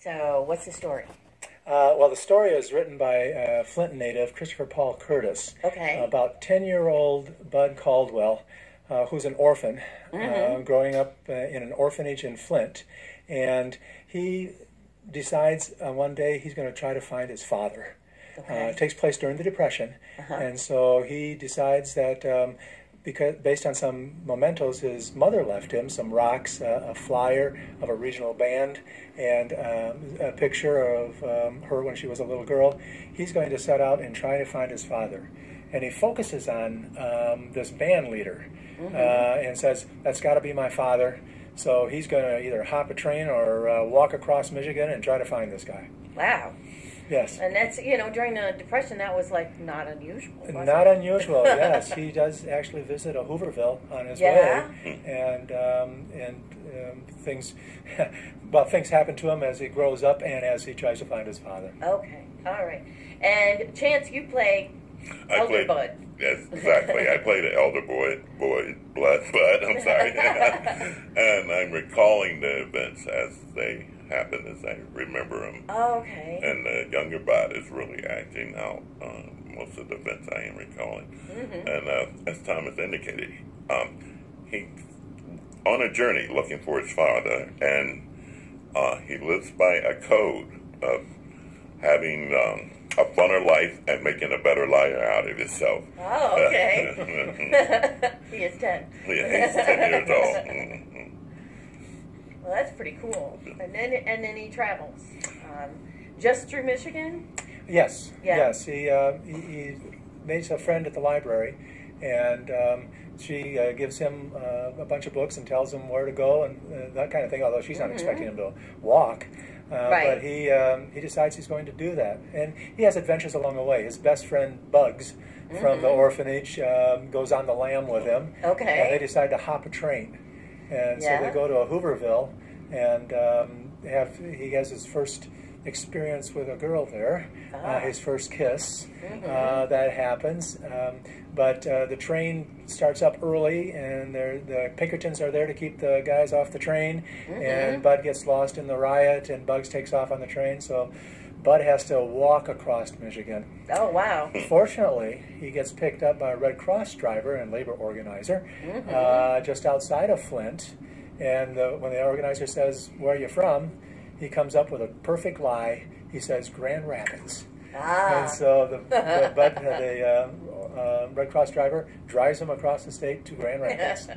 So, what's the story? Well, the story is written by Flint native Christopher Paul Curtis. Okay. About 10-year-old Bud Caldwell, who's an orphan, growing up in an orphanage in Flint. And he decides one day he's going to try to find his father. Okay. It takes place during the Depression. And so he decides that because based on some mementos his mother left him, some rocks, a flyer of a regional band, and a picture of her when she was a little girl, he's going to set out and try to find his father. And he focuses on this band leader and says, that's got to be my father. So he's going to either hop a train or walk across Michigan and try to find this guy. Wow. Yes. And that's, during the Depression, that was like not unusual. Not unusual, yes. He does actually visit a Hooverville on his way. And things happen to him as he grows up and as he tries to find his father. Okay. All right. And Chance, you play Elder Bud. Yes, exactly. I played the Elder Bud, I'm sorry. And I'm recalling the events as they happen, as I remember them. Oh, okay. And the younger Bud is really acting out most of the events I am recalling. And as Thomas indicated, he's on a journey looking for his father, and he lives by a code of having a funner life and making a better liar out of himself. Oh, okay. He is 10. Yeah, he's 10 years old. Well, that's pretty cool. And then he travels just through Michigan. Yes. Yeah. Yes. He meets a friend at the library, and she gives him a bunch of books and tells him where to go and that kind of thing. Although she's not expecting him to walk. But he decides he's going to do that, and he has adventures along the way. His best friend Bugs from the orphanage goes on the lam with him. Okay. And they decide to hop a train, and so they go to a Hooverville, and he has his first experience with a girl there, his first kiss. That happens. But the train starts up early, and the Pinkertons are there to keep the guys off the train, and Bud gets lost in the riot, and Bugs takes off on the train, so Bud has to walk across Michigan. Oh, wow. Fortunately, he gets picked up by a Red Cross driver and labor organizer just outside of Flint, and when the organizer says, "Where are you from?" he comes up with a perfect lie. He says, "Grand Rapids." And so the Red Cross driver drives him across the state to Grand Rapids.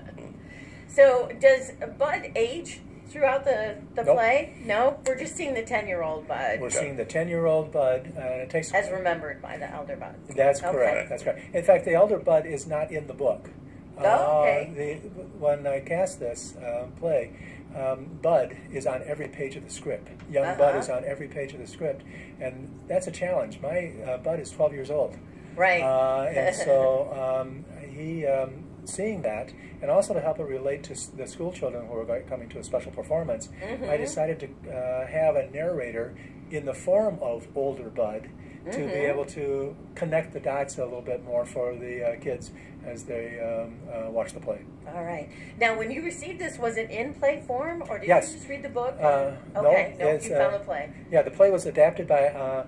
So does Bud age throughout the play? No? We're just seeing the 10-year-old Bud. We're seeing the 10-year-old Bud. And it takes as remembered by the Elder Bud. That's correct. That's correct. In fact, the Elder Bud is not in the book. When I cast this play, Bud is on every page of the script. Young Bud is on every page of the script, and that's a challenge. My Bud is 12 years old. Right. And so he, seeing that, and also to help it relate to the school children who are coming to a special performance, I decided to have a narrator in the form of older Bud to be able to connect the dots a little bit more for the kids as they watch the play. All right. Now, when you received this, was it in play form, or did you just read the book? No, you found the play. Yeah, the play was adapted by,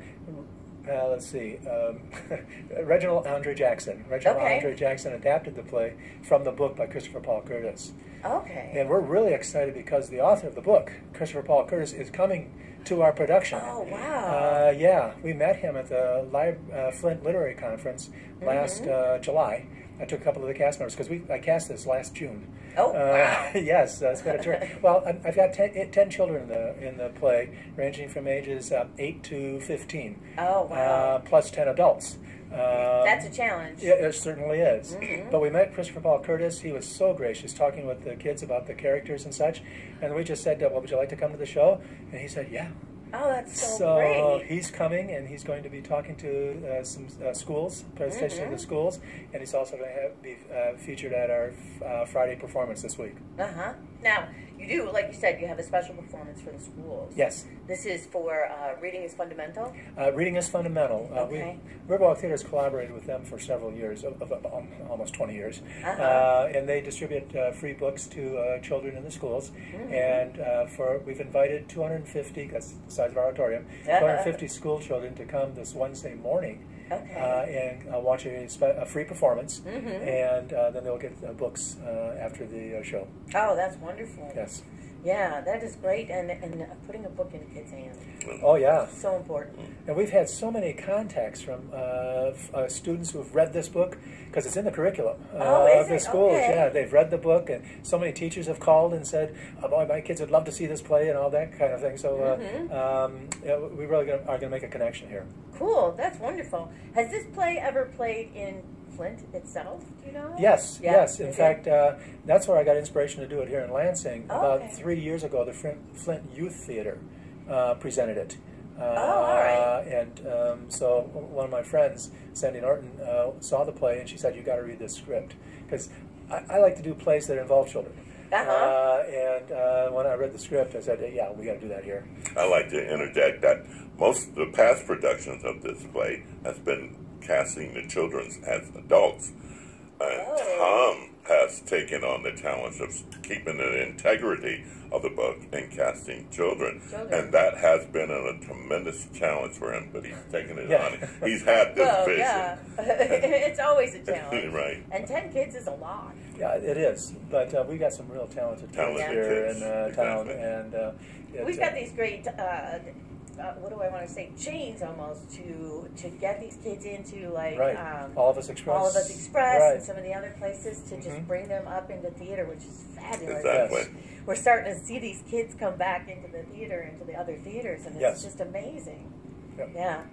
Reginald Andre Jackson. Andre Jackson adapted the play from the book by Christopher Paul Curtis. Okay. And we're really excited because the author of the book, Christopher Paul Curtis, is coming to our production. Oh, wow. Yeah, we met him at the Flint Literary Conference last July. I took a couple of the cast members because I cast this last June. Oh, wow. Yes, it's been a turn. Well, I've got 10 children in the play, ranging from ages 8 to 15. Oh, wow. Plus 10 adults. That's a challenge. Yeah, it certainly is. But we met Christopher Paul Curtis. He was so gracious, talking with the kids about the characters and such. And we just said, well, would you like to come to the show? And he said, yeah. Oh, that's so great. So he's coming, and he's going to be talking to some schools, presentation to the schools, and he's also going to be featured at our Friday performance this week. Now, you do, like you said, you have a special performance for the schools. Yes. This is for Reading is Fundamental? Reading is Fundamental. Okay. Riverwalk Theater has collaborated with them for several years, almost 20 years. And they distribute free books to children in the schools. And we've invited 250, that's the size of our auditorium, 250 school children to come this Wednesday morning. And watch a free performance, and then they'll get books after the show. Oh, that's wonderful. Yes. Yeah, that is great, and putting a book in a kid's hands. Oh, yeah. So important. And we've had so many contacts from students who have read this book, because it's in the curriculum of the schools. Okay. Yeah, they've read the book, and so many teachers have called and said, oh, boy, my kids would love to see this play and all that kind of thing. So we really are going to make a connection here. Cool, that's wonderful. Has this play ever played in Flint itself, do you know? Yes, yes. In fact, that's where I got inspiration to do it here in Lansing. About 3 years ago, the Flint Youth Theater presented it. All right. And so one of my friends, Sandy Norton, saw the play, and she said, you got to read this script. Because I like to do plays that involve children. And when I read the script, I said, yeah, we got to do that here. I like to interject that most of the past productions of this play has been casting the children as adults. And Tom has taken on the challenge of keeping the integrity of the book and casting children. And that has been a tremendous challenge for him, but he's taken it on. He's had this vision. Yeah. It's always a challenge. Right. And 10 kids is a lot. Yeah, it is. But we got some real talented kids here in town. And we've got these great what do I want to say, chains almost to get these kids into, like All of Us Express. All of Us Express and some of the other places to just bring them up into theater, which is fabulous. Exactly. We're starting to see these kids come back into the theater, into the other theaters, and it's just amazing. Yeah.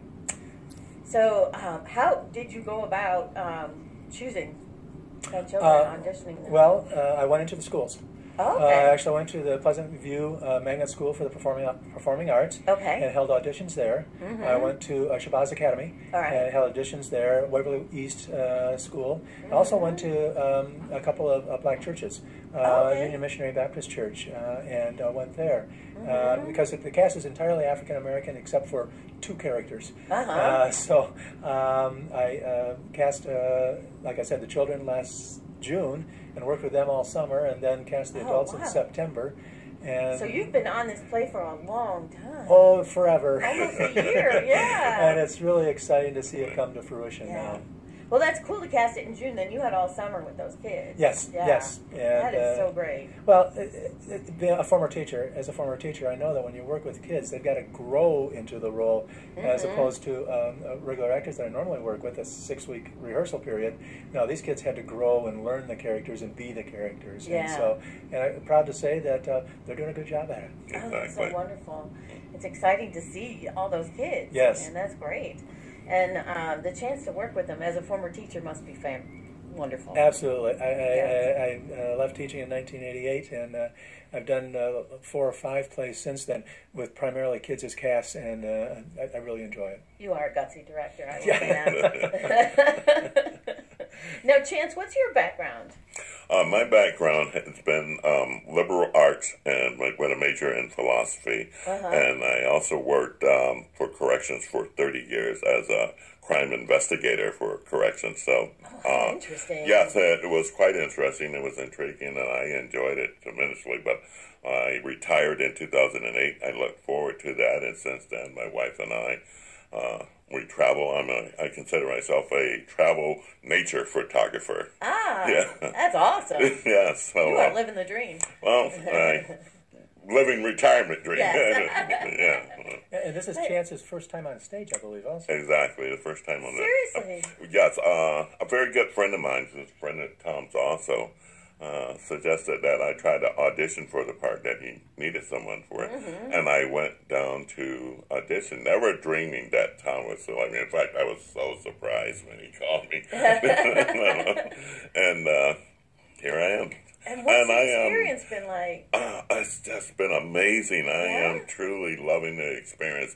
So how did you go about choosing 10 children, auditioning them? Well, I went into the schools. Okay. I actually went to the Pleasant View Magnet School for the Performing Arts and held auditions there. I went to Shabazz Academy and held auditions there, Waverly East School. I also went to a couple of black churches, Union Missionary Baptist Church, and went there. Because the cast is entirely African American except for 2 characters. So I cast, like I said, the children last June and worked with them all summer, and then cast the adults in September. And so you've been on this play for a long time. Oh, forever. Almost a year, yeah. And it's really exciting to see it come to fruition now. Well, that's cool to cast it in June. Then you had all summer with those kids. Yes, yes. And, that is so great. Well, being a former teacher, I know that when you work with kids, they've got to grow into the role as opposed to regular actors that I normally work with, a 6-week rehearsal period. No, these kids had to grow and learn the characters and be the characters. And so, and I'm proud to say that they're doing a good job at it. Oh, that's so wonderful. It's exciting to see all those kids. Yes. And that's great. And the chance to work with them as a former teacher must be wonderful. Absolutely. I left teaching in 1988, and I've done 4 or 5 plays since then with primarily kids as casts, and I really enjoy it. You are a gutsy director. I will say that. Now, Chance, what's your background? My background has been liberal arts and with a major in philosophy. And I also worked for corrections for 30 years as a crime investigator for corrections. So, interesting. Yes, it was quite interesting. It was intriguing, and I enjoyed it tremendously. But I retired in 2008. I look forward to that, and since then, my wife and I we travel. I consider myself a travel nature photographer. That's awesome. So you are living the dream. Well, living retirement dream. And this is Chance's first time on stage, I believe, also. Exactly, the first time on Seriously? Yes, a very good friend of mine, who's a friend of Tom's also, suggested that I try to audition for the part that he needed someone for it. And I went down to audition, never dreaming that Tom would select me. In fact, I was so surprised when he called me. And here I am. And what's the experience been like? It's just been amazing. I am truly loving the experience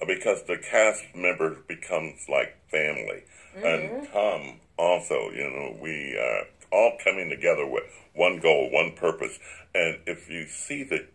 because the cast member becomes like family. And Tom also, we are all coming together with one goal, one purpose. And if you see the